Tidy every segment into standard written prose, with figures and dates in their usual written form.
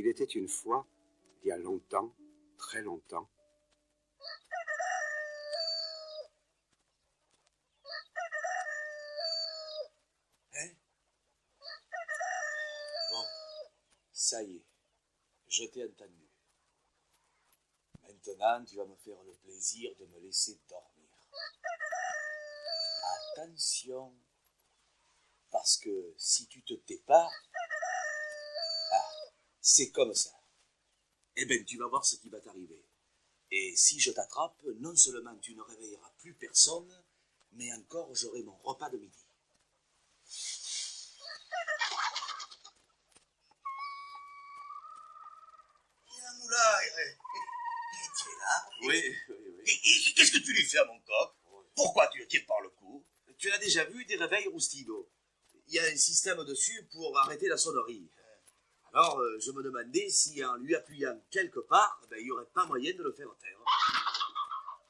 Il était une fois, il y a longtemps, très longtemps. Hein? Bon, ça y est, je t'ai entendu. Maintenant, tu vas me faire le plaisir de me laisser dormir. Attention, parce que si tu te tais pas, c'est comme ça. Eh bien, tu vas voir ce qui va t'arriver. Et si je t'attrape, non seulement tu ne réveilleras plus personne, mais encore j'aurai mon repas de midi. La moulaille, tu es là? Oui. Et qu'est-ce que tu lui fais à mon coq? Pourquoi tu le tires par le cou? Tu l'as déjà vu, des réveils Rustido. Il y a un système dessus pour arrêter la sonnerie. Alors, je me demandais si en lui appuyant quelque part, il n'y aurait pas moyen de le faire taire.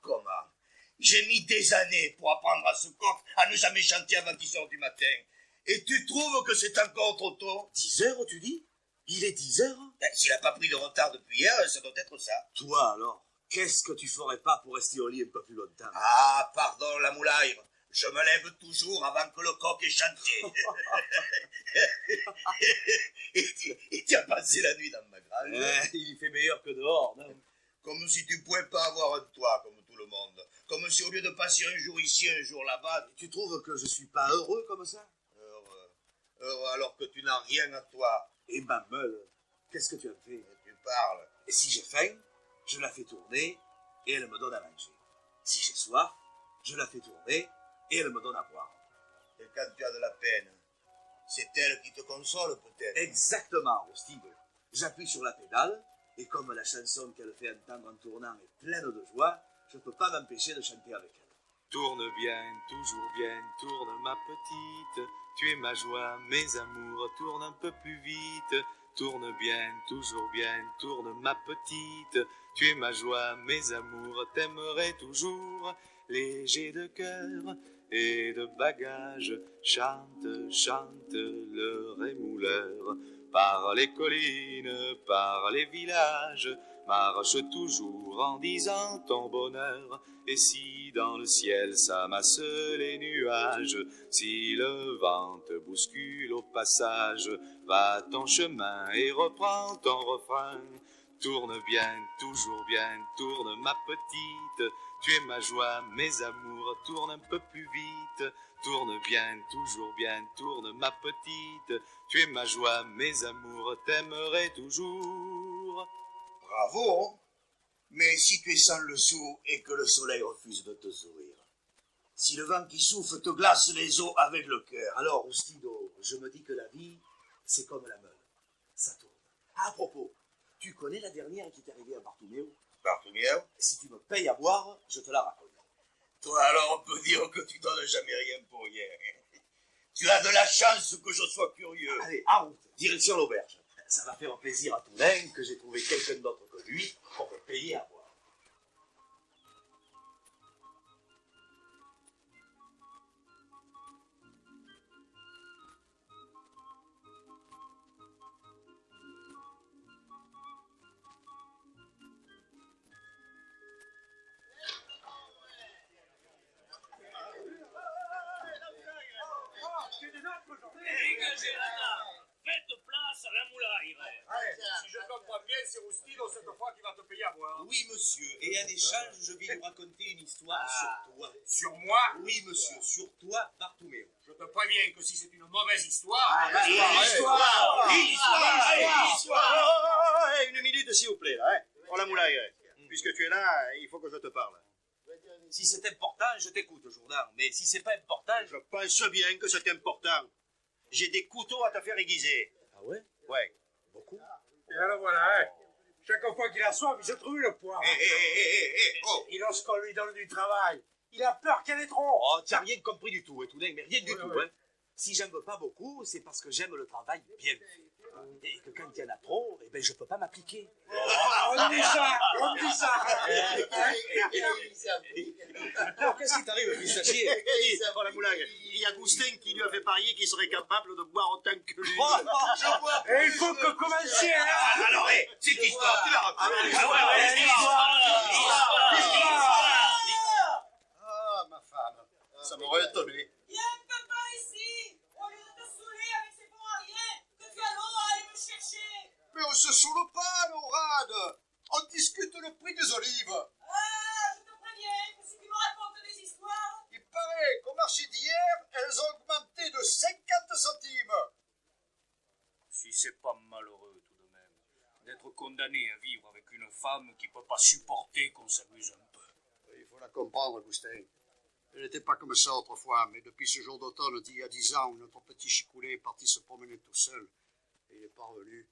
Comment? J'ai mis des années pour apprendre à ce coq à ne jamais chanter avant 10 heures du matin. Et tu trouves que c'est encore trop tôt? 10 heures, tu dis? Il est 10 heures? S'il n'a pas pris de retard depuis hier, ça doit être ça. Toi, alors, qu'est-ce que tu ferais pas pour rester au lit un peu plus longtemps? Ah, pardon, la moulaille. Je me lève toujours avant que le coq ait chanté. Et tu as passé la nuit dans ma grange. Il y fait meilleur que dehors, non? Comme si tu pouvais pas avoir un toit comme tout le monde. Comme si au lieu de passer un jour ici, un jour là-bas... Tu trouves que je suis pas heureux comme ça? Heureux alors que tu n'as rien à toi. Et ma meule, qu'est-ce que tu en fais? Tu parles. Et si j'ai faim, je la fais tourner et elle me donne à manger. Si j'ai soif, je la fais tourner et elle me donne à boire. Et quand tu as de la peine, c'est elle qui te console peut-être. Exactement, Steve. J'appuie sur la pédale et comme la chanson qu'elle fait entendre en tournant est pleine de joie, je ne peux pas m'empêcher de chanter avec elle. Tourne bien, toujours bien, tourne ma petite. Tu es ma joie, mes amours, tourne un peu plus vite. Tourne bien, toujours bien, tourne ma petite. Tu es ma joie, mes amours, t'aimerai toujours. Léger de cœur et de bagages, chante, chante le rémouleur. Par les collines, par les villages, marche toujours en disant ton bonheur. Et si dans le ciel s'amassent les nuages, si le vent te bouscule au passage, va ton chemin et reprends ton refrain. Tourne bien, toujours bien, tourne ma petite. Tu es ma joie, mes amours, tourne un peu plus vite. Tourne bien, toujours bien, tourne ma petite. Tu es ma joie, mes amours, t'aimerai toujours. Bravo, mais si tu es sans le sou et que le soleil refuse de te sourire, si le vent qui souffle te glace les os avec le cœur, alors, Rustido, je me dis que la vie, c'est comme la meule, ça tourne. À propos, tu connais la dernière qui est arrivée à Bartomeu? Bartomeu? Si tu me payes à boire, je te la raconte. Toi alors, on peut dire que tu donnes jamais rien pour rien. Tu as de la chance que je sois curieux. Allez, en route, direction l'auberge. Ça va faire plaisir à Toulin que j'ai trouvé quelqu'un d'autre que lui pour me payer à boire. Dégagez là-bas. Faites place à la moulaille. Si je comprends bien, c'est Rustido cette fois qui va te payer à boire. Oui, monsieur, et en échange, je vais vous raconter une histoire sur toi. Sur moi? Oui, monsieur, sur toi, Bartomeu. Je te préviens que si c'est une mauvaise histoire... Une minute, s'il vous plaît, là, hein. Oh, la moulaille, puisque tu es là, il faut que je te parle. Si c'est important, je t'écoute, Jourdain, mais si c'est pas important... Je pense bien que c'est important. J'ai des couteaux à te faire aiguiser. Ah ouais? Ouais. Beaucoup? Et alors voilà, hein. Chaque fois qu'il a soif, il se trouve le poire. Et lorsqu'on lui donne du travail, il a peur qu'il y en ait trop. Oh, tu n'as rien compris du tout, Toulin, mais rien du tout, hein. Si j'aime pas beaucoup, c'est parce que j'aime le travail bien fait. Et que quand il y en a trop, eh ben, je peux pas m'appliquer. On dit ça. Alors, qu'est-ce qui t'arrive, pistachier? Oh, la moulaille, il y a Goustin qui lui a fait parier qu'il serait capable de boire autant que lui. Je vois. Et il faut que commencer, hein. Alors, cette histoire, tu la racontes. Ah, ma femme, ça m'aurait étonné. Viens un peu par ici. Au lieu de te saouler avec ces bons à rien, que tu as l'eau à aller me chercher. Mais on se saoule pas, Laurade. On discute le prix des olives. Ah, je te préviens que si tu me racontes des histoires... Il paraît qu'au marché d'hier, elles ont augmenté de 50 centimes. Si c'est pas malheureux tout de même d'être condamné à vivre avec une femme qui peut pas supporter qu'on s'amuse un peu. Il faut la comprendre, Augustin. Elle n'était pas comme ça autrefois, mais depuis ce jour d'automne d'il y a 10 ans où notre petit chicoulet est parti se promener tout seul, et il est pas revenu.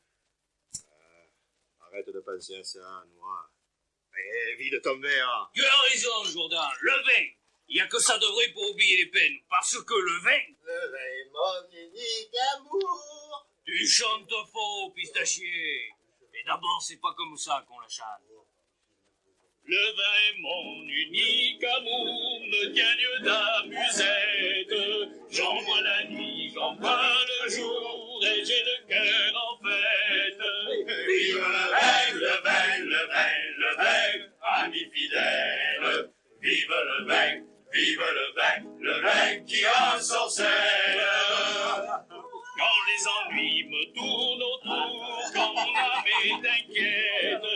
Arrête de penser à ça, Noah. Vide ton verre. Tu as raison, Jourdain, le vin. Il n'y a que ça de vrai pour oublier les peines, parce que le vin... Le vin est mon unique amour. Tu chantes faux, pistachier. Et d'abord, c'est pas comme ça qu'on la chante. Le vin est mon unique amour, me gagne d'amusette. J'en bois la nuit, j'en bois le jour, et j'ai le cœur en fête. Vive le vin, le vin, le vin, le vin, ami fidèle. Vive le vin, le vin qui ensorcelle. Quand les ennuis me tournent autour, quand mon âme est inquiète,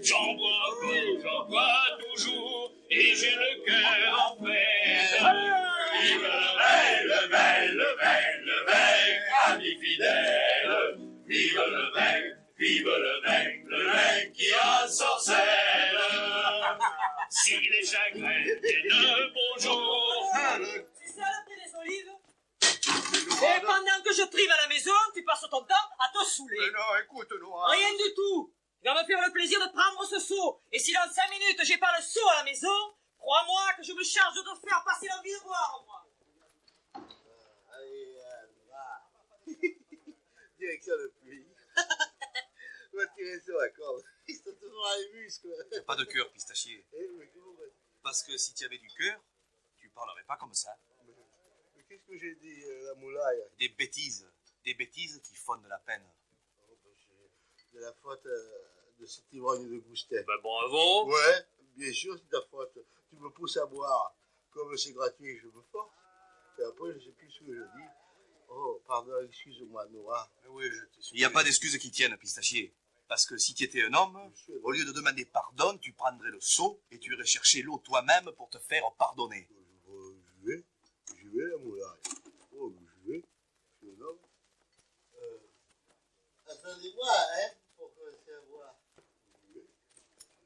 j'en bois toujours, et j'ai le cœur en fête. Vive le vin, ami fidèle. Vive le vin qui ensorcelle. Si les chagrins viennent bonjour. C'est ça le prix des olives? Et pendant que je trime à la maison, tu passes ton temps à te saouler. Mais non, écoute, Noah. Rien du tout. Tu vas me faire le plaisir de prendre ce seau. Et si dans 5 minutes j'ai pas le seau à la maison, crois-moi que je me charge de te faire passer l'envie de boire, moi. Allez, direction le puits. On va tirer sur la corde. Ils sont toujours dans les muscles. T'as pas de cœur, pistachier. Mais comment on va... Parce que si tu avais du cœur, tu parlerais pas comme ça. Mais qu'est-ce que j'ai dit, la moulaille? Des bêtises qui font de la peine. C'est de la faute de cet ivrogne de Goustet. Ben bravo. Ouais, bien sûr, c'est ta faute. Tu me pousses à boire. Comme c'est gratuit, je me force. Et après, je sais plus ce que je dis. Oh, pardon, excuse-moi, Noah. Oui, il n'y a pas d'excuses qui tiennent, pistachier. Parce que si tu étais un homme, au lieu de demander pardon, tu prendrais le seau et tu irais chercher l'eau toi-même pour te faire pardonner. Je vais, la moulaille. Oh, je vais. Je suis un homme. Attendez-moi, hein, pour commencer à boire.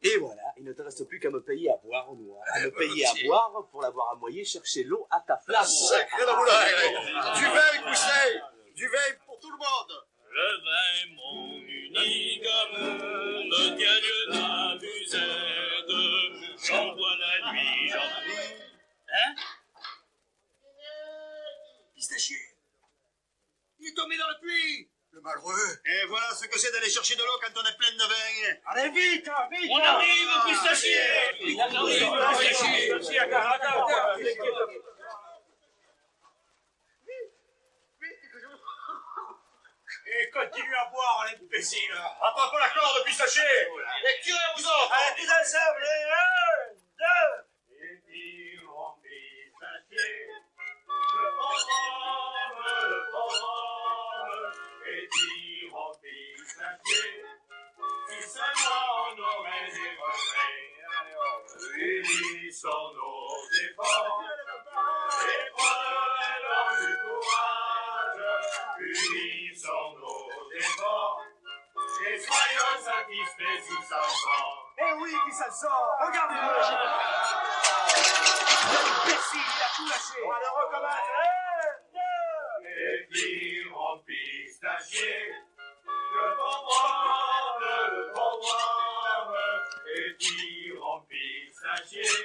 Et voilà, il ne te reste plus qu'à me payer à boire, Noah. À me payer à boire pour l'avoir à moyen chercher l'eau à ta flamme. Sacré la moulaille. Du vin, Goustet. Du vin pour tout le monde. Le vin, mon unique amour, me gagne d'amusette. J'en bois la nuit, j'en... Hein? Pistachier. Il est tombé dans le puits. Le malheureux. Et voilà ce que c'est d'aller chercher de l'eau quand on est plein de vin. Allez, vite, vite. On arrive, pistachier. On arrive, pistachier. Et continue à boire, l'imbécile. Attrape la corde, pistachier. Et tirez vous autres. Allez, tous ensemble. 1, 2. Et puis on pistachier, le programme, et puis on pistachier, si seulement on aurait des regrets, unissons nos efforts, et prenons du courage, unissons nos efforts, et soyons satisfaits si ça sort. Eh oui, qui ça sort. Regardez-le. L'imbécile, il a tout lâché. On le recommence. 1, 2. Et puis on pistachier, le programme, et puis on pistachier,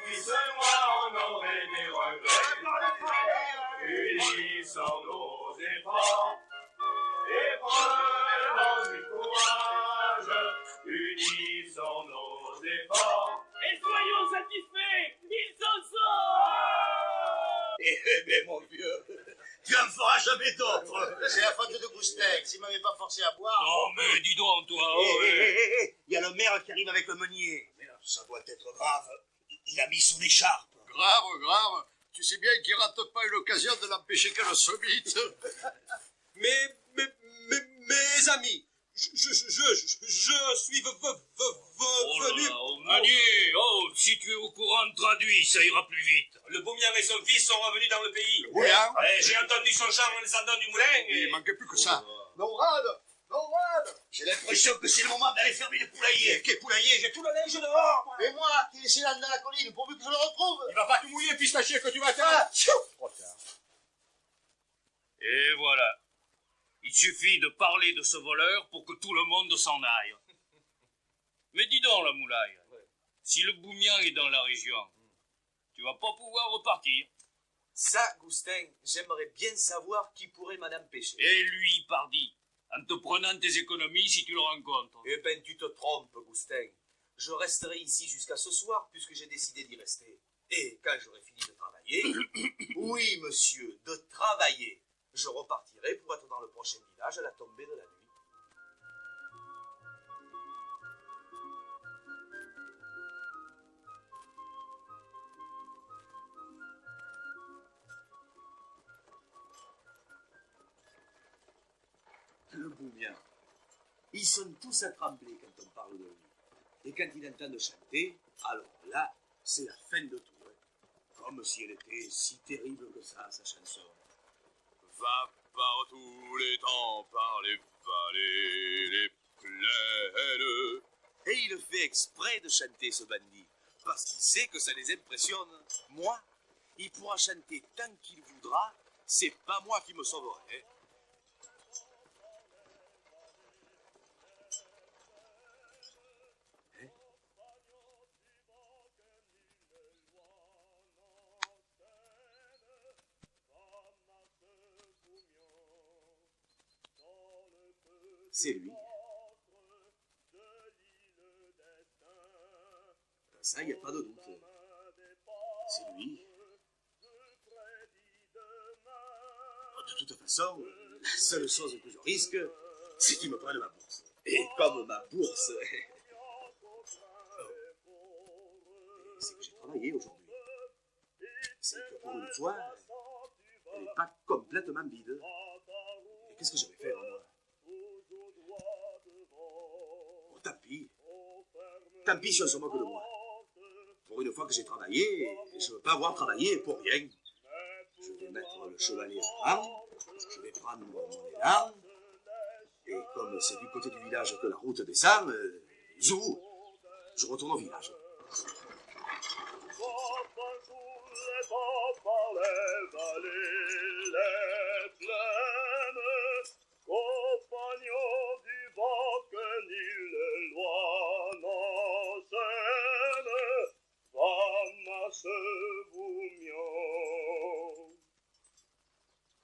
si seulement on aurait des regrets, unissons nos efforts, et prenons du courage, unissons nos efforts, et soyons satisfaits, ils s'en sortent! Eh bien, mon vieux, tu en en fera jamais d'autres. C'est la faute de Goustin. S'il m'avait pas forcé à boire... Non, mais dis donc, toi. Il y a le maire qui arrive avec le meunier. Mais là, ça doit être grave. Il a mis son écharpe. Grave, grave. Tu sais bien qu'il rate pas une occasion de l'empêcher qu'elle se bite. Mes amis, je suis venu... Au meunier, si tu es au courant, traduis, ça ira plus vite. Le Beaumian et son fils sont revenus dans le pays. Oui, hein? J'ai entendu son chant en descendant du moulin et... Il manquait plus que ça. Nourad, j'ai l'impression que c'est le moment d'aller fermer le poulailler. Quel poulailler, j'ai tout le linge dehors, moi. Et moi, qui laissé là dans la colline, pourvu que je le retrouve. Il va pas te mouiller, pistachier, que tu vas faire. Trop tard. Et voilà. Il suffit de parler de ce voleur pour que tout le monde s'en aille. Mais dis donc, la moulaille, si le Beaumian est dans la région, tu vas pas pouvoir repartir. Ça, Goustin, j'aimerais bien savoir qui pourrait m'en empêcher. Et lui, pardi, en te prenant tes économies si tu le rencontres. Eh ben, tu te trompes, Goustin. Je resterai ici jusqu'à ce soir, puisque j'ai décidé d'y rester. Et quand j'aurai fini de travailler, oui, monsieur, de travailler, je repartirai pour être dans le prochain village à la tombée de la nuit. Le Beaumian. Ils sont tous à trembler quand on parle de lui. Et quand ils entendent chanter, alors là, c'est la fin de tout. Hein. Comme si elle était si terrible que ça, sa chanson. Va par tous les temps, par les vallées, les plaines. Et il le fait exprès de chanter, ce bandit, parce qu'il sait que ça les impressionne. Moi, il pourra chanter tant qu'il voudra, c'est pas moi qui me sauverai. C'est lui. Ça, il n'y a pas de doute. C'est lui. De toute façon, la seule chose que je risque, c'est qu'il me prenne ma bourse. Et comme ma bourse... c'est que j'ai travaillé aujourd'hui. C'est que pour une fois, elle n'est pas complètement vide. Et qu'est-ce que je vais faire, moi? Oh, tant pis. Tant pis si on se moque de moi. Pour une fois que j'ai travaillé, je ne veux pas avoir travaillé pour rien. Je vais mettre le chevalet en rang, je vais prendre mon élan, et comme c'est du côté du village que la route descend, zou, je retourne au village.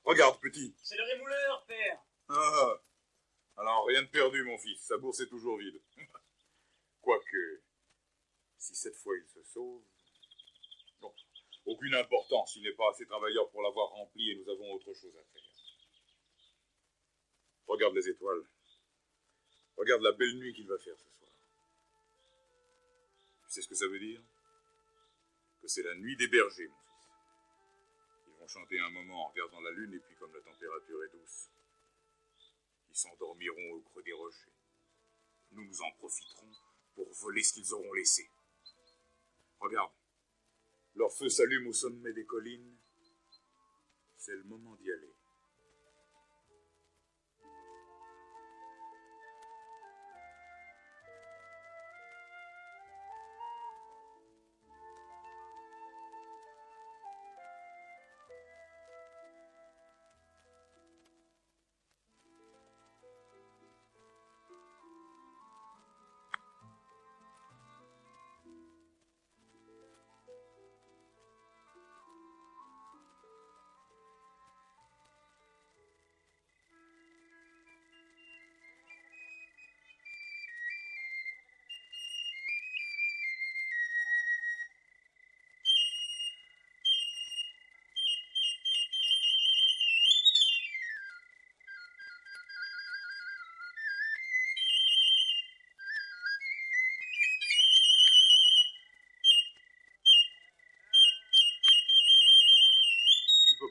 Regarde, petit. C'est le rémouleur, père. Ah, alors rien de perdu, mon fils. Sa bourse est toujours vide. Quoique, si cette fois il se sauve... Bon, aucune importance. Il n'est pas assez travailleur pour l'avoir rempli et nous avons autre chose à faire. Regarde les étoiles. Regarde la belle nuit qu'il va faire ce soir. Tu sais ce que ça veut dire? Que c'est la nuit des bergers, mon fils. Ils vont chanter un moment en regardant la lune, et puis comme la température est douce, ils s'endormiront au creux des rochers. Nous en profiterons pour voler ce qu'ils auront laissé. Regarde, leur feu s'allume au sommet des collines. C'est le moment d'y aller.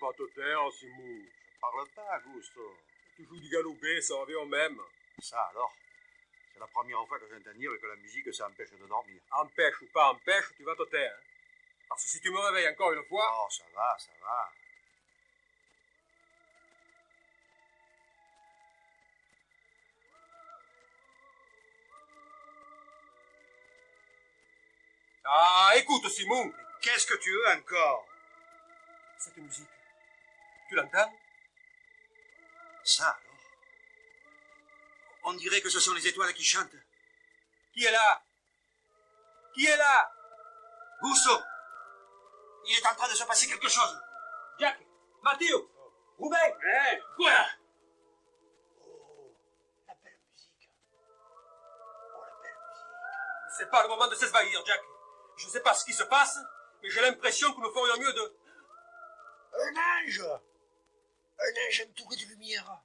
pas te taire, Simon. Je parle pas, Gusto. Tu joues du galoubet, ça revient au même. Ça alors? C'est la première fois que j'entends dire que la musique, ça empêche de dormir. Empêche ou pas empêche, tu vas te taire. Hein. Parce que si tu me réveilles encore une fois... Oh, ça va, ça va. Ah, écoute, Simon. Mais qu'est-ce que tu veux encore? Cette musique, tu l'entends? Ça alors? On dirait que ce sont les étoiles qui chantent. Qui est là? Qui est là? Gusto! Il est en train de se passer quelque chose. Jack, Matteo, Roubaix. Eh, quoi? Oh, la belle musique. Oh, la belle musique. C'est pas le moment de s'esvahir, Jack. Je sais pas ce qui se passe, mais j'ai l'impression que nous ferions mieux de... Un ange! Un ange entouré de lumière.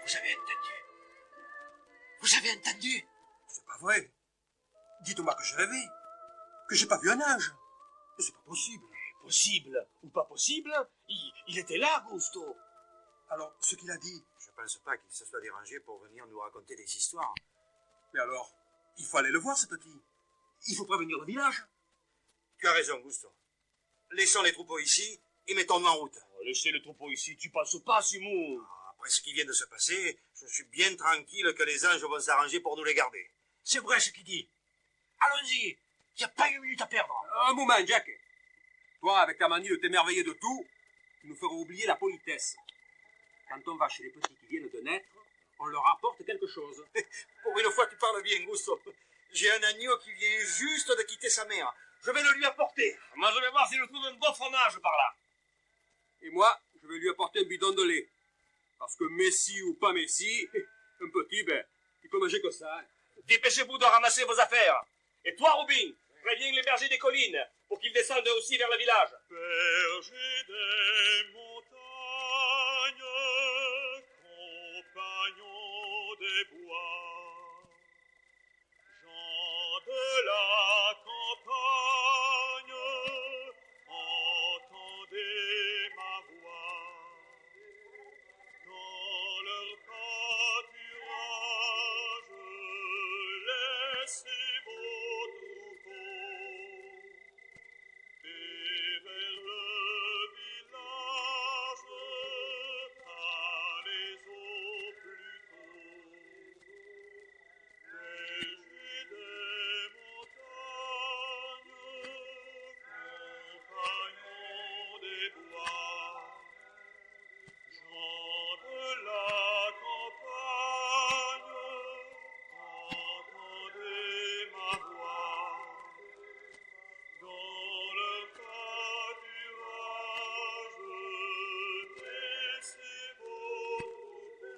Vous avez entendu? Vous avez entendu? C'est pas vrai. Dites-moi que j'ai rêvé. Que j'ai pas vu un ange. Mais c'est pas possible. Possible ou pas possible, il était là, Gusto. Alors, ce qu'il a dit... Je pense pas qu'il se soit dérangé pour venir nous raconter des histoires. Mais alors, il faut aller le voir, ce petit. Il faut prévenir le village. Tu as raison, Gusto. Laissons les troupeaux ici et mettons-nous en route. Laissez le troupeau ici, tu passes pas, Simon. Après ce qui vient de se passer, je suis bien tranquille que les anges vont s'arranger pour nous les garder. C'est vrai ce qu'il dit. Allons-y. Il n'y a pas une minute à perdre. Un moment, Jack. Toi, avec ta manie de t'émerveiller de tout, tu nous feras oublier la politesse. Quand on va chez les petits qui viennent de naître, on leur apporte quelque chose. Pour une fois, tu parles bien, Gusto. J'ai un agneau qui vient juste de quitter sa mère. Je vais le lui apporter. Moi, je vais voir si je trouve un bon fromage par là. Et moi, je vais lui apporter un bidon de lait. Parce que Messi ou pas Messi, un petit, ben, il peut manger que ça. Dépêchez-vous de ramasser vos affaires. Et toi, Robin, préviens les bergers des collines pour qu'ils descendent aussi vers le village. Berger des montagnes, compagnons des bois, gens de la campagne, entendez ma voix. Dans leur pâturage, laissez vos troupeaux. Et vers le village, allez-y plus tôt. Berger des montagnes, compagnons des bois, gens de la campagne, entendez ma voix. Dans le pâturage, laissez vos troupeaux.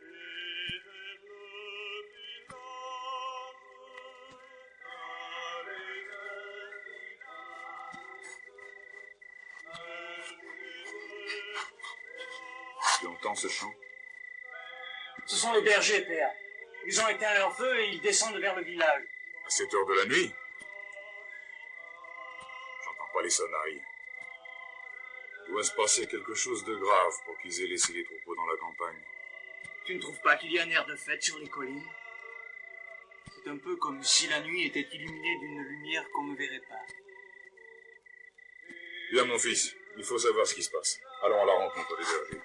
Et vers le village, Tu entends ce chant? Ce sont les bergers, père. Ils ont éteint leur feu et ils descendent vers le village. À cette heure de la nuit? J'entends pas les sonneries. Il doit se passer quelque chose de grave pour qu'ils aient laissé les troupeaux dans la campagne. Tu ne trouves pas qu'il y a un air de fête sur les collines? C'est un peu comme si la nuit était illuminée d'une lumière qu'on ne verrait pas. Viens, mon fils, il faut savoir ce qui se passe. Allons à la rencontre des bergers.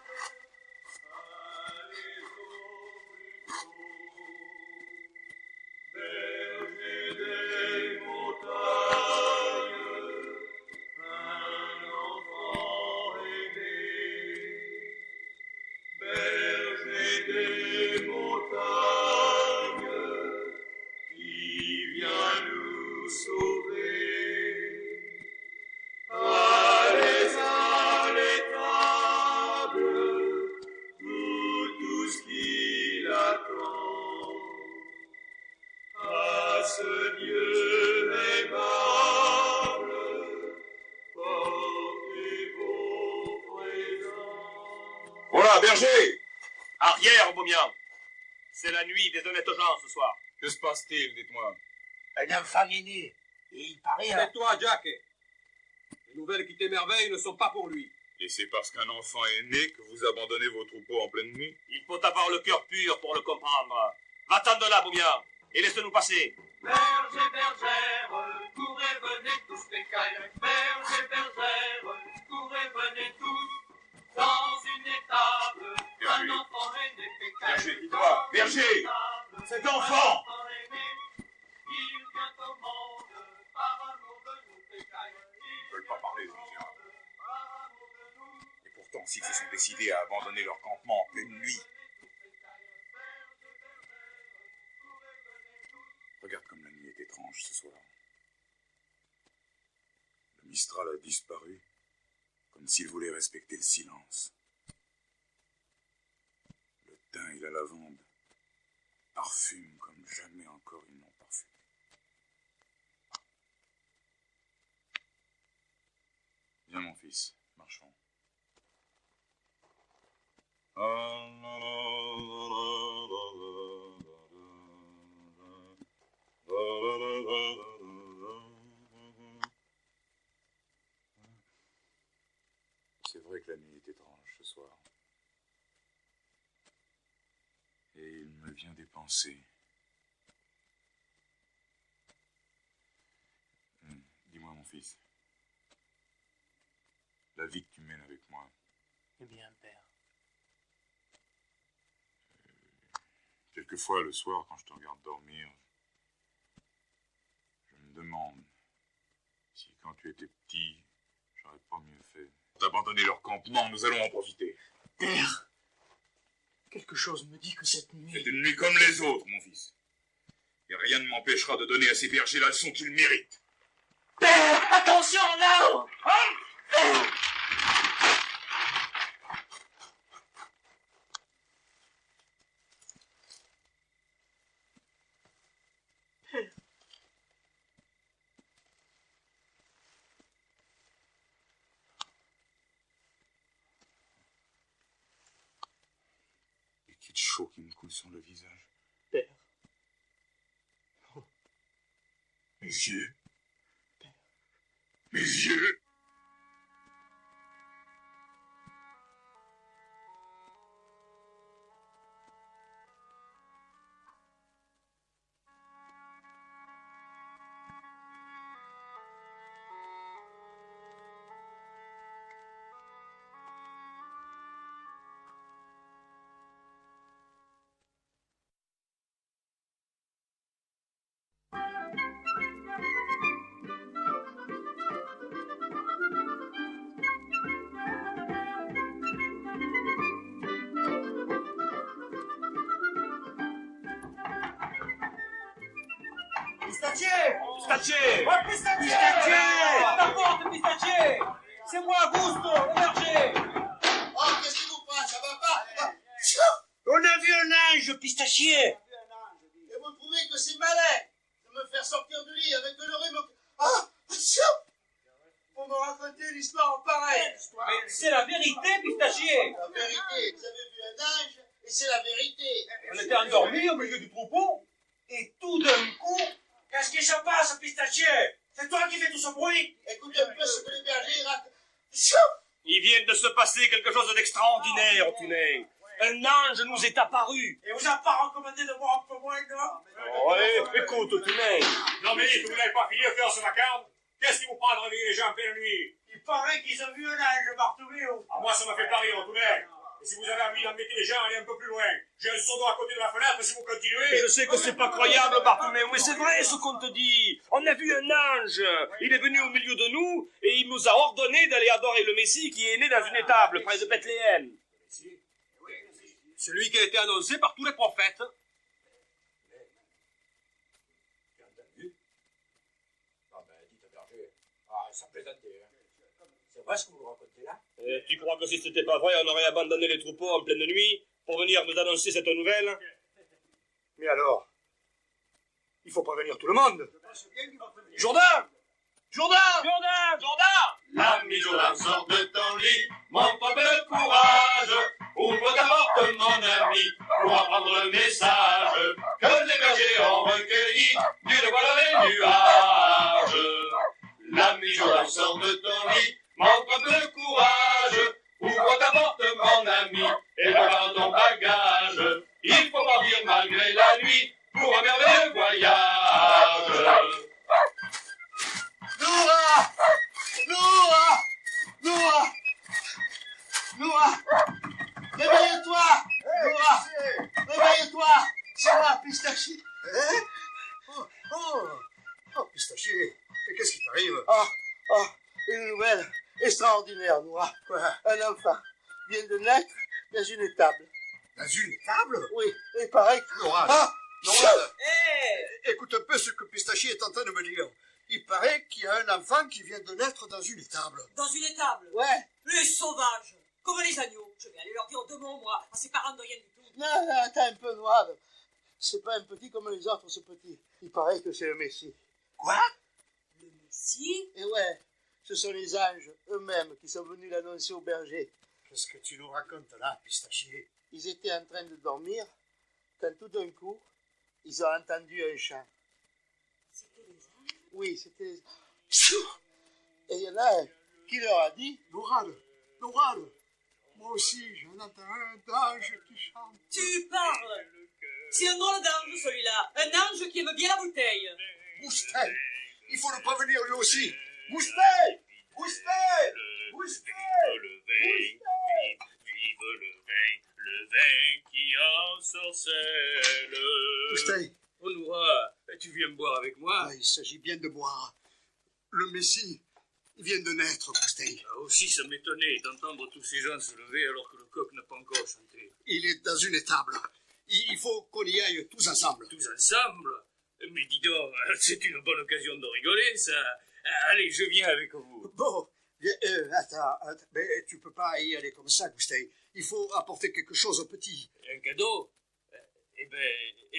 Voilà, berger! Arrière, Beaumien. C'est la nuit des honnêtes gens ce soir. Que se passe-t-il, dites-moi? Un enfant est né. Et il paraît... Et toi, Jack, les nouvelles qui t'émerveillent ne sont pas pour lui. Et c'est parce qu'un enfant est né que vous abandonnez vos troupeaux en pleine nuit? Il faut avoir le cœur pur pour le comprendre. Va-t'en de là, Beaumien, et laisse-nous passer. Bergers, bergères, courez, venez tous pécailles. Bergers, bergères, courez, venez tous. Dans une étable, un enfant est né pécaille. Berger, dis-toi, berger! Cet enfant! Il vient au monde par amour de nous pécailles. Ils ne veulent pas parler, les misérables. Et pourtant, s'ils se sont décidés à abandonner leur campement en pleine nuit... Regarde comme la nuit est étrange ce soir. Le Mistral a disparu, comme s'il voulait respecter le silence. Le thym et la lavande parfument comme jamais encore ils n'ont parfumé. Viens mon fils, marchons. C'est vrai que la nuit est étrange ce soir. Et il me vient des pensées. Dis-moi mon fils, la vie que tu mènes avec moi. Eh bien, père. Quelquefois le soir quand je te regarde dormir, je me demande si quand tu étais petit, j'aurais pas mieux fait. D'abandonner leur campement, nous allons en profiter. Père, quelque chose me dit que cette nuit... C'est une nuit comme les autres, mon fils. Et rien ne m'empêchera de donner à ces bergers la leçon qu'ils méritent. Père, attention là-haut! Liquide chaud qui me coule sur le visage. Père. Oh. Mes yeux. Père. Mes yeux. Pistachier! Pistachier! Oh, Pistachier! Ta porte, Pistachier! C'est moi, Augusto, le berger! Oh, qu'est-ce qui vous passe? Ça va pas? On a vu un ange, Pistachier! Et vous trouvez que c'est malin de me faire sortir du lit avec de l'oreille? Ah! Pour me raconter l'histoire en pareil! Mais c'est la vérité, Pistachier! La vérité, vous avez vu un ange, et c'est la vérité! On était endormis au milieu du troupeau, et tout d'un coup... Qu'est-ce qui se passe, Pistachier? C'est toi qui fais tout ce bruit? Écoutez un peu ce que les bergers racontent. Il vient de se passer quelque chose d'extraordinaire, Tunet. Un ange nous est apparu. Et vous avez pas recommandé de boire un peu moins, non? Ouais, écoute, Tunet. Non mais dites, vous n'avez pas fini de faire ce vacarme? Qu'est-ce qui vous prend de réveiller les gens en pleine nuit? Il paraît qu'ils ont vu un ange, Bartholoméo. Ah, moi, ça m'a fait pas rire, tout de même. Et si vous avez envie d'embêter les gens, allez un peu plus loin. J'ai un seau d'eau à côté de la fenêtre, si vous continuez... Je sais que c'est pas croyable, Bartholoméo, mais c'est vrai ce qu'on te dit. On a vu un ange. Il est venu au milieu de nous et il nous a ordonné d'aller adorer le Messie qui est né dans une étable près de Bethléem. Celui qui a été annoncé par tous les prophètes. Bien entendu. Ah ben, dites, berger. Ah, ça plaisantait, hein. C'est vrai ce que vous racontez là? Tu crois que si c'était pas vrai, on aurait abandonné les troupeaux en pleine nuit pour venir nous annoncer cette nouvelle? Mais alors, il faut prévenir tout le monde. Jourdain! Jourdain! Jourdain! Jourdain! L'ami Jourdain, sort de ton lit, montre un peu de courage, ouvre ta porte, mon ami, pour apprendre le message que les bergers ont recueilli d'une voix dans les nuages. L'ami Jourdain, sort de ton lit, montre un peu de courage, ouvre ta porte, mon ami, et prépare ton bagage. Il faut partir malgré la nuit pour un merveilleux voyage. Noura! Noura! Noura! Noura! Réveille-toi! Noura! Réveille-toi! C'est moi, Pistachier! Hein? Oh, Pistachier, mais qu'est-ce qui t'arrive? Une nouvelle extraordinaire, Noura. Quoi? Un enfant vient de naître dans une étable. Dans une étable? Oui, il paraît que... Noura, Noura, Hé! écoute un peu ce que Pistachier est en train de me dire. Il paraît qu'il y a un enfant qui vient de naître dans une étable. Dans une étable? Ouais. Les sauvages, comme les agneaux. Je vais aller leur dire deux mots, moi, à ces parents de rien du tout. Non, attends un peu, Noura. C'est pas un petit comme les autres, ce petit. Il paraît que c'est le Messie. Quoi? Le Messie? Et ouais, ce sont les anges eux-mêmes qui sont venus l'annoncer au berger. Qu'est-ce que tu nous racontes là, Pistachier? Ils étaient en train de dormir, quand tout d'un coup, ils ont entendu un chant. C'était les anges? Oui, c'était les... Et il y en a un qui leur a dit... Nourad, moi aussi, j'en entends un ange qui chante. Tu parles! C'est un drôle d'ange, celui-là. Un ange qui aime bien la bouteille. Goustet, il faut le prévenir lui aussi. Goustet! Goustet! Goustet! Vive le vin qui ensorcelle. Goustet. Oh, Noura, tu viens boire avec moi? Il s'agit bien de boire. Le Messie vient de naître, Goustet. Ah, aussi, ça m'étonnait d'entendre tous ces gens se lever alors que le coq n'a pas encore chanté. Il est dans une étable. Il faut qu'on y aille tous ensemble. Tous ensemble? Mais dis donc, c'est une bonne occasion de rigoler, ça. Allez, je viens avec vous. Bon, attends, mais tu peux pas y aller comme ça, Goustet. Il faut apporter quelque chose au petit. Un cadeau? Eh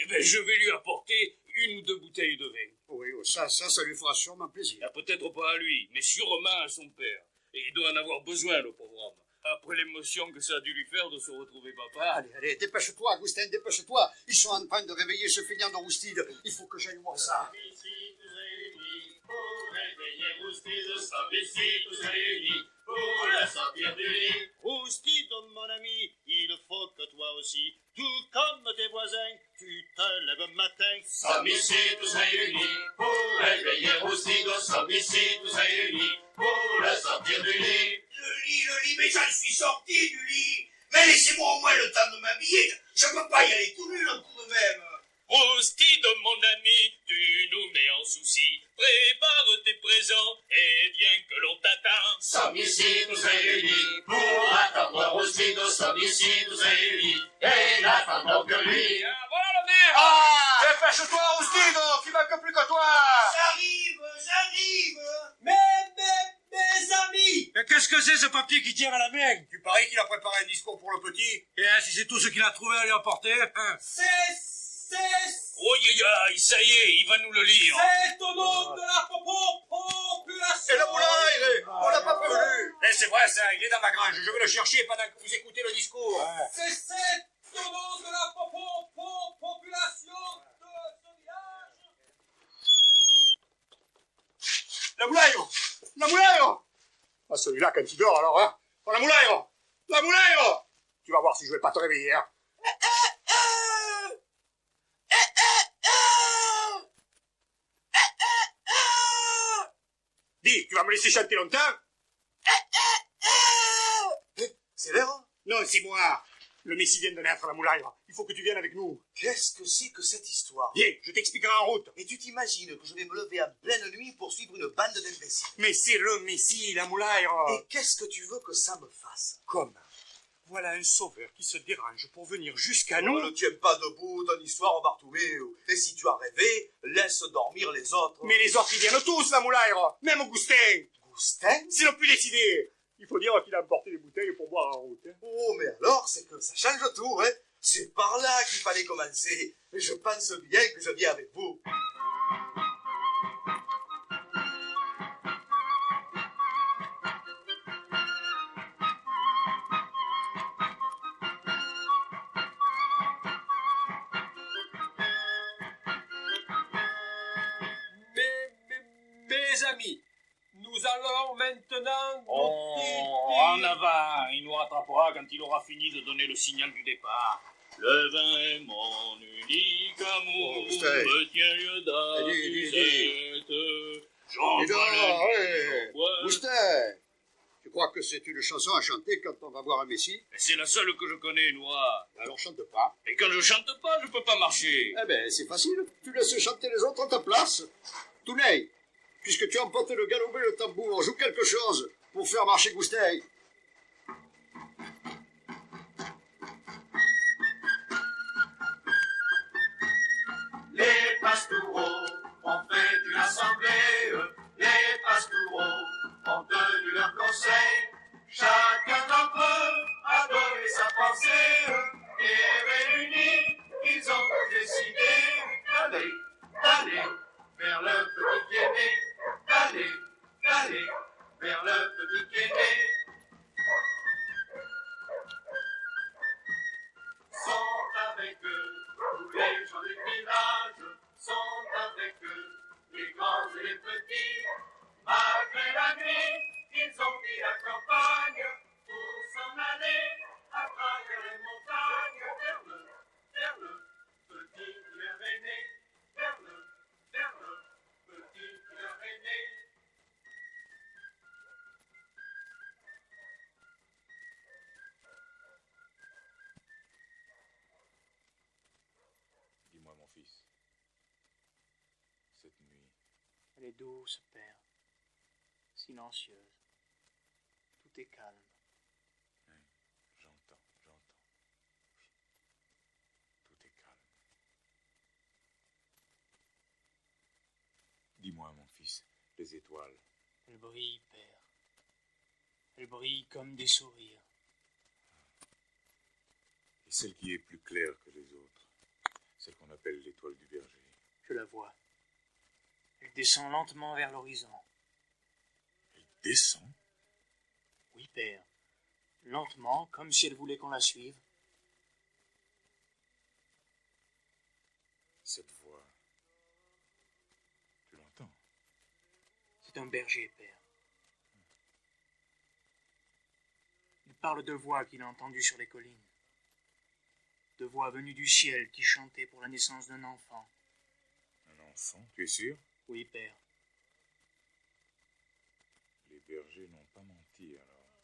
ben, je vais lui apporter une ou deux bouteilles de vin. Oui, ça lui fera sûrement plaisir. Ah, peut-être pas à lui, mais sûrement à son père. Et il doit en avoir besoin, le pauvre homme. Après l'émotion que ça a dû lui faire de se retrouver papa. Allez, dépêche-toi, Augustin, dépêche-toi. Ils sont en train de réveiller ce feignant de Roustide. Il faut que j'aille voir ça. Ici, tous réunis, pour réveiller Roustide, sommes ici, tous réunis, pour la sortir du lit. Roustide, mon ami, il faut que toi aussi, tout comme tes voisins, tu te lèves matin. Sommes ici, tous réunis, pour réveiller Roustide, sommes ici, tous réunis, pour la sortir du lit. Le lit, mais j'en suis sorti du lit. Mais laissez-moi au moins le temps de m'habiller. Je peux pas y aller tout nu, le coup de même. Roustide, mon ami, tu nous mets en souci. Prépare tes présents et viens que l'on t'attend. Sommes ici tous réunis pour attendre Roustide. Sommes ici tous réunis et n'attendons que lui. Voilà le maire. Ah, dépêche-toi, Roustide, qui manque plus que toi. J'arrive. Mes amis. Mais qu'est-ce que c'est ce papier qui tient à la main? Tu paries qu'il a préparé un discours pour le petit? Et si c'est tout ce qu'il a trouvé à lui apporter, hein? Oh, ça y est, il va nous le lire. C'est au nom de la population. Et le moulin, on l'a pas prévenu. Eh, c'est vrai, ça, il est dans ma grange. Je vais le chercher pendant que vous écoutez le discours. C'est au nom de la population de ce village. La moulin. Ah, celui-là, quand il dort, alors, hein. Oh, la moulaire! La moulaire! Tu vas voir si je vais pas te réveiller, hein. Dis, tu vas me laisser chanter longtemps? C'est l'heure? Non, c'est moi. Le Messie vient de naître, la moulaire. Il faut que tu viennes avec nous. Qu'est-ce que c'est que cette histoire? Viens, je t'expliquerai en route. Et tu t'imagines que je vais me lever à pleine nuit pour suivre une bande d'imbéciles? Mais c'est le Messie, la moulaire. Et qu'est-ce que tu veux que ça me fasse? Comme? Voilà un sauveur qui se dérange pour venir jusqu'à nous. Ne tiens pas debout, ton histoire, Bartholoméo. Et si tu as rêvé, laisse dormir les autres. Mais les autres, ils viennent tous, la moulaire. Même Augustin. Augustin? S'il n'a plus décidé. Il faut dire qu'il a emporté les bouteilles pour boire en route. Hein. Oh, mais alors, c'est que ça change tout, hein. C'est par là qu'il fallait commencer. Et je pense bien que je viens avec vous. Mes amis, nous allons maintenant... En avant, il nous rattrapera quand il aura fini de donner le signal du départ. Le vin est mon unique amour, me tient lieu d'amusette. Augustin, tu crois que c'est une chanson à chanter quand on va voir un Messie? C'est la seule que je connais, Noir. Alors chante pas. Et quand je chante pas, je peux pas marcher. Eh ben, c'est facile. Tu laisses chanter les autres à ta place. Tounet, puisque tu emportes le galopé et le tambour, joue quelque chose pour faire marcher Gustin. Les pastoureaux ont fait une assemblée, les pastoureaux ont tenu leur conseil, chacun d'entre eux a donné sa pensée, et réunis, ils ont décidé d'aller vers le petit Guéné, d'aller vers le petit Guéné. Sont avec eux tous les gens du village, sont avec eux les grands et les petits. Malgré la nuit, ils ont pris la campagne pour s'en aller à travers les montagnes vers le petit qui leur est né, vers le petit qui leur est né. Dis-moi, mon fils, cette nuit, Elle est douce, père. Silencieuse. Tout est calme. j'entends. Oui. Tout est calme. Dis-moi, mon fils, les étoiles. Elles brillent, père. Elles brillent comme des sourires. Et celle qui est plus claire que les autres, celle qu'on appelle l'étoile du berger. Je la vois. Elle descend lentement vers l'horizon. Descend? Oui, père. Lentement, comme si elle voulait qu'on la suive. Cette voix, tu l'entends? C'est un berger, père. Il parle de voix qu'il a entendues sur les collines. De voix venues du ciel qui chantaient pour la naissance d'un enfant. Un enfant, tu es sûr? Oui, père. Les bergers n'ont pas menti, alors.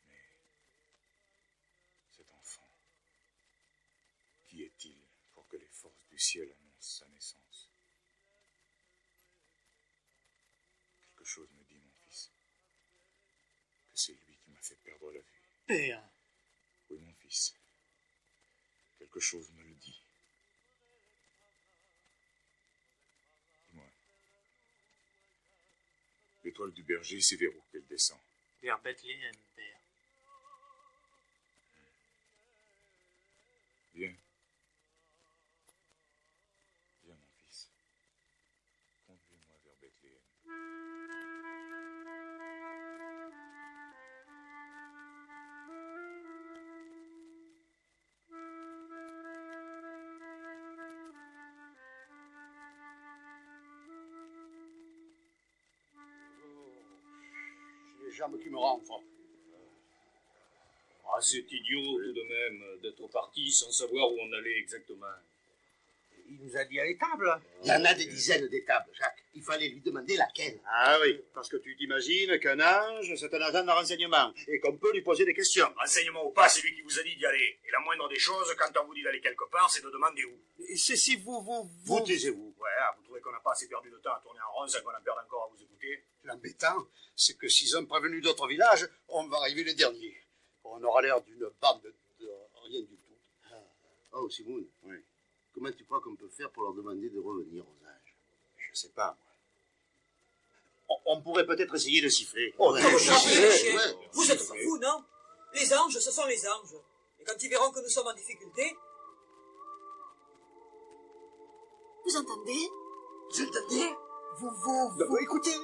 Mais cet enfant, qui est-il pour que les forces du ciel annoncent sa naissance? Quelque chose me dit, mon fils, que c'est lui qui m'a fait perdre la vue. Père. Oui, mon fils. Quelque chose me le dit. Dis-moi. L'étoile du berger, c'est vers où qu'elle descend? Vers Bethléem, père. Viens. Viens, mon fils. Conduis-moi vers Bethléem. les jambes qui me rentrent. Ah, c'est idiot tout de même d'être parti sans savoir où on allait exactement. Il nous a dit à l'étable. Il y en a des dizaines d'étables, Jacques. Il fallait lui demander laquelle. Ah oui, parce que tu t'imagines qu'un ange, c'est un agent de renseignement, et qu'on peut lui poser des questions. Renseignement ou pas, c'est lui qui vous a dit d'y aller. Et la moindre des choses, quand on vous dit d'aller quelque part, c'est de demander où. C'est si Vous taisez-vous. Ouais, vous trouvez qu'on n'a pas assez perdu de temps à tourner en rond, sans qu'on en perde encore à vous écouter? L'embêtant, c'est que s'ils ont prévenu d'autres villages, on va arriver les derniers. On aura l'air d'une bande de rien du tout. Oh, Simone. Oui. Comment tu crois qu'on peut faire pour leur demander de revenir aux âges? Je sais pas, moi. On pourrait peut-être essayer de siffler. Vous êtes Ouais. pas fous, non? Les anges, ce sont les anges. Et quand ils verront que nous sommes en difficulté... Vous entendez? Vous entendez? Vous. Écoutez.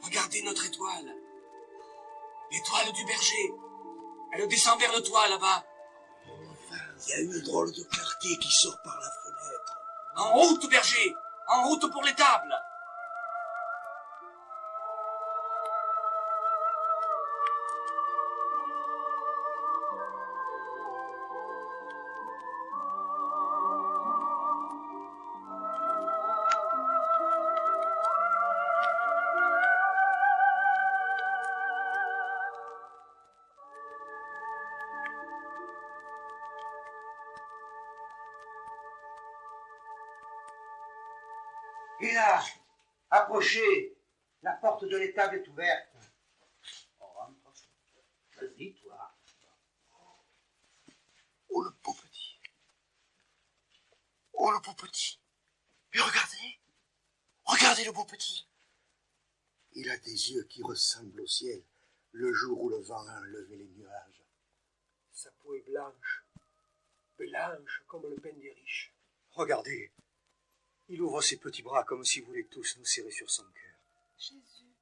Regardez notre étoile. L'étoile du berger. Elle descend vers le toit, là-bas. Il y a une drôle de clarté qui sort par la fenêtre. En route, berger. En route pour l'étable. Et là, approchez. La porte de l'étable est ouverte. On rentre. Vas-y, toi. Oh, le beau petit. Oh, le beau petit. Mais regardez. Regardez le beau petit. Il a des yeux qui ressemblent au ciel, le jour où le vent a enlevé les nuages. Sa peau est blanche. Blanche comme le pain des riches. Regardez. Il ouvre ses petits bras comme s'il voulait tous nous serrer sur son cœur. Jésus.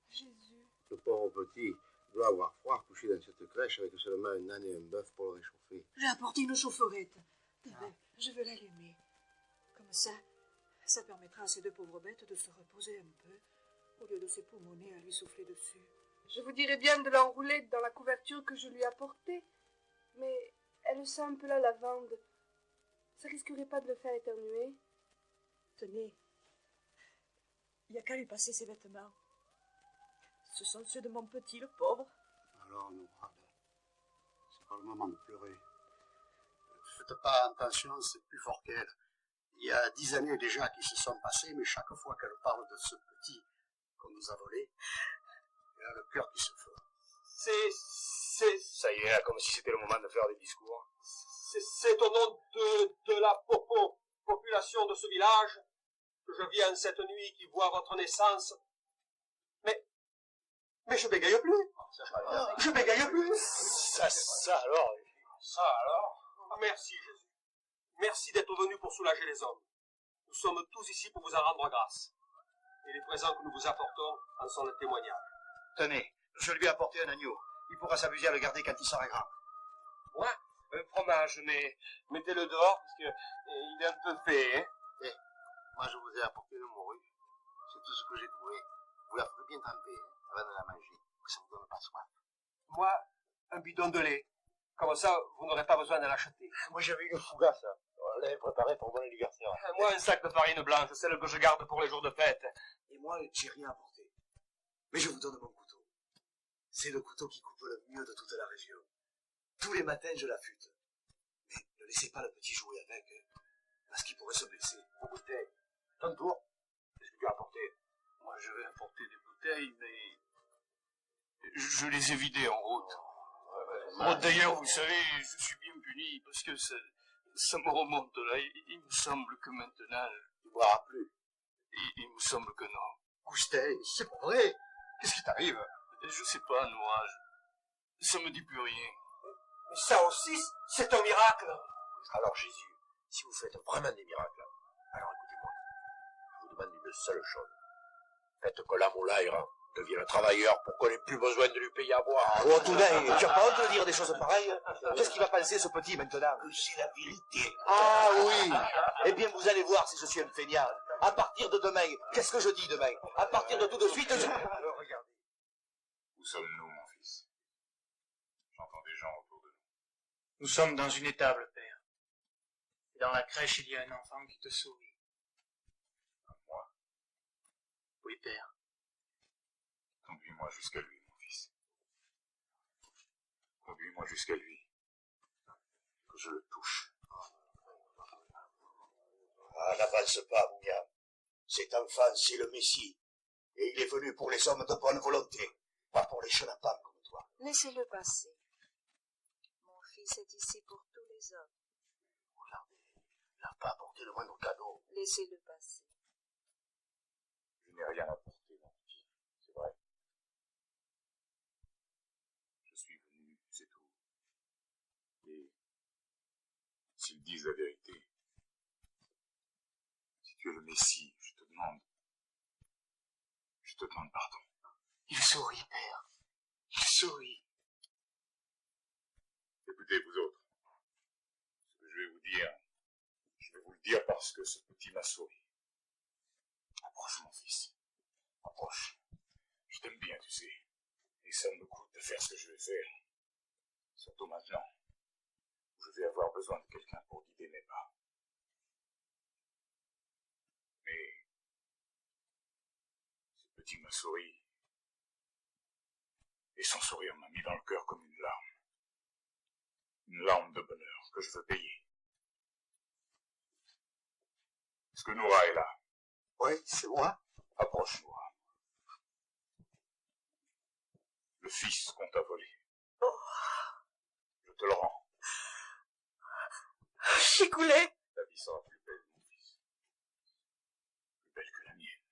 Jésus. Le pauvre petit doit avoir froid couché dans cette crèche avec seulement un âne et un bœuf pour le réchauffer. J'ai apporté une chaufferette. Je veux l'allumer. Comme ça permettra à ces deux pauvres bêtes de se reposer un peu, au lieu de s'époumoner à lui souffler dessus. Je vous dirais bien de l'enrouler dans la couverture que je lui ai apportée, mais elle sent un peu la lavande. Ça risquerait pas de le faire éternuer? Tenez, il n'y a qu'à lui passer ses vêtements. Ce sont ceux de mon petit, le pauvre. Alors, Nourad, c'est pas le moment de pleurer. Ne faites pas attention, c'est plus fort qu'elle. Il y a 10 années déjà qui se sont passées, mais chaque fois qu'elle parle de ce petit qu'on nous a volé, elle a le cœur qui se fait. Ça y est, comme si c'était le moment de faire des discours. C'est au nom de la population de ce village que je viens cette nuit qui voit votre naissance. Mais je bégaye plus. Je bégaye plus. Ça alors. Merci, Jésus. Merci d'être venu pour soulager les hommes. Nous sommes tous ici pour vous en rendre grâce. Et les présents que nous vous apportons en sont le témoignage. Tenez, je lui ai apporté un agneau. Il pourra s'amuser à le garder quand il sera grand. Ouais, un fromage, mais mettez-le dehors parce que il est un peu fait, hein. Moi, je vous ai apporté une morue. C'est tout ce que j'ai trouvé. Vous la ferez bien tremper, avant de la manger, que ça vous donne pas soif. Moi, un bidon de lait. Comme ça, vous n'aurez pas besoin de l'acheter. Moi, j'avais une fougasse. On l'avait préparée pour mon anniversaire. Moi, un sac de farine blanche, celle que je garde pour les jours de fête. Et moi, j'ai rien apporté. Mais je vous donne mon couteau. C'est le couteau qui coupe le mieux de toute la région. Tous les matins, je l'affûte. Mais ne laissez pas le petit jouer avec, parce qu'il pourrait se blesser. Vos bouteilles. Ton tour. Qu'est-ce que tu as apporté? Moi, je vais apporter des bouteilles, mais je les ai vidées en route. Bon, d'ailleurs, vous savez, je suis bien puni, parce que ça me remonte là. Il me semble que maintenant... Tu ne boiras plus. Il me semble que non. Cousteau, c'est pas vrai. Qu'est-ce qui t'arrive? Je sais pas, Noah. Ça me dit plus rien. Mais ça aussi, c'est un miracle. Alors, Jésus, si vous faites vraiment des miracles, alors écoutez-moi. Je vous demande une seule chose. Faites que la moulaille devienne travailleur pour qu'on n'ait plus besoin de lui payer à boire. Oh, tout d'un, tu as pas honte de dire des choses pareilles? Qu'est-ce qu'il va penser, ce petit, maintenant? Que c'est la vérité. Ah oui. Eh bien, vous allez voir si je suis un feignant. À partir de demain, qu'est-ce que je dis demain? À partir de tout de suite, Regardez. Où sommes-nous, mon fils? J'entends des gens autour de nous. Nous sommes dans une étable, père. Et dans la crèche, il y a un enfant qui te sourit. Moi? Oui, père. Conduis-moi jusqu'à lui, mon fils. Conduis-moi jusqu'à lui. Que je le touche. Ah, n'avance pas, William. Cet enfant, c'est le Messie. Et il est venu pour les hommes de bonne volonté, pas pour les chenapans comme toi. Laissez-le passer. Mon fils est ici pour tous les hommes. Regardez, il n'a pas apporté le moindre cadeau. Laissez-le passer. Je n'ai rien apporté, mon petit. C'est vrai. Je suis venu, c'est tout. Et s'ils disent la vérité, si tu es le Messie, je te demande pardon. Il sourit, père. Il sourit. Écoutez, vous autres, ce que je vais vous dire, je vais vous le dire parce que ce petit m'a souri. Approche, mon fils. Approche. Je t'aime bien, tu sais. Et ça me coûte de faire ce que je vais faire. Surtout maintenant, où je vais avoir besoin de quelqu'un pour guider mes pas. Mais ce petit m'a souri. Et son sourire m'a mis dans le cœur comme une larme. Une larme de bonheur que je veux payer. Est-ce que Noura est là? Oui, c'est moi. Approche, Noura. Le fils qu'on t'a volé. Oh. Je te le rends. Chicoulé. Ta vie sera plus belle, mon fils. Plus belle que la mienne.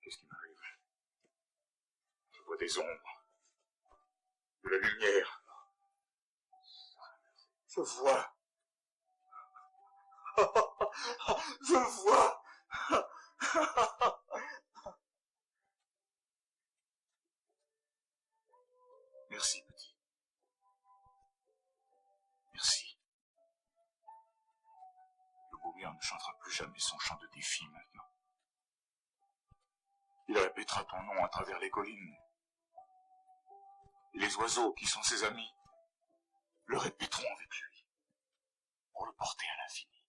Qu'est-ce qui m'arrive? Je vois des ombres. De la lumière. Je vois. Je vois. Merci, petit. Merci. Le Goumian ne chantera plus jamais son chant de défi maintenant. Il répétera ton nom à travers les collines. Et les oiseaux, qui sont ses amis, le répéteront avec lui, pour le porter à l'infini.